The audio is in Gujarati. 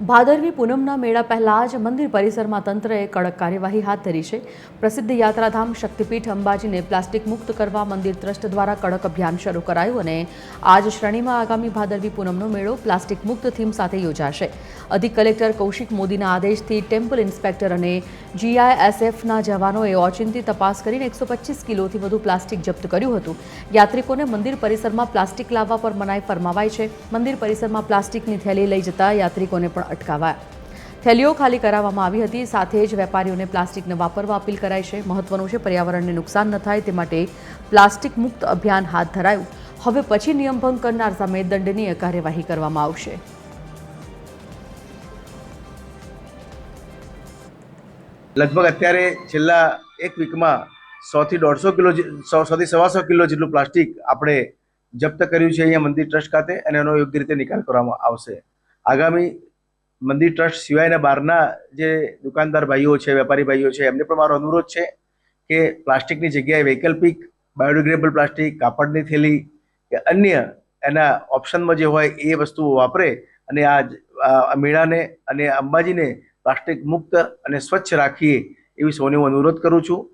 ભાદરવી પૂનમના મેળા પહેલા જ મંદિર પરિસરમાં તંત્રએ કડક કાર્યવાહી હાથ ધરી છે। પ્રસિદ્ધ યાત્રાધામ શક્તિપીઠ અંબાજીને પ્લાસ્ટિક મુક્ત કરવા મંદિર ટ્રસ્ટ દ્વારા કડક અભિયાન શરૂ કરાયું અને આજ શ્રેણીમાં આગામી ભાદરવી પૂનમનો મેળો પ્લાસ્ટિક મુક્ત થીમ સાથે યોજાશે। અધિક કલેક્ટર કૌશિક મોદીના આદેશથી ટેમ્પલ ઇન્સ્પેક્ટર અને GISFના જવાનોએ ઓચિંતી તપાસ કરીને 125 કિલોથી વધુ પ્લાસ્ટિક જપ્ત કર્યું હતું। યાત્રિકોને મંદિર પરિસરમાં પ્લાસ્ટિક લાવવા પર મનાઈ ફરમાવાઈ છે। મંદિર પરિસરમાં પ્લાસ્ટિકની થેલી લઈ જતા યાત્રિકોને પણ અટકાવાયા। થેલીઓ ખાલી કરાવવામાં આવી હતી। સાથે જ વેપારીઓને પ્લાસ્ટિક ન વાપરવા અપીલ કરાઈ છે। મહત્વનું છે, પર્યાવરણને નુકસાન ન થાય તે માટે પ્લાસ્ટિક મુક્ત અભિયાન હાથ ધરાયું। હવે પછી નિયમ ભંગ કરનાર સામે દંડનીય કાર્યવાહી કરવામાં આવશે। લગભગ અત્યારે છેલ્લા એક વીકમાં 100 થી 150 કિલો 100 થી 125 કિલો જેટલું પ્લાસ્ટિક આપણે જપ્ત કર્યું છે અહીંયા મંદિર ટ્રસ્ટ ખાતે, અને એનો યોગ્ય રીતે નિકાલ કરવામાં આવશે। આગામી મંદિર ટ્રસ્ટ સિવાયના બહારના જે દુકાનદાર ભાઈઓ છે, વેપારી ભાઈઓ છે, એમને પણ મારો અનુરોધ છે કે પ્લાસ્ટિકની જગ્યાએ વૈકલ્પિક બાયોડિગ્રેડેબલ પ્લાસ્ટિક, કાપડની થેલી કે અન્ય એના ઓપ્શનમાં જે હોય એ વસ્તુઓ વાપરે અને આ મેળાને અને અંબાજીને પ્લાસ્ટિક મુક્ત અને સ્વચ્છ રાખીએ એવી સૌને હું અનુરોધ કરું છું।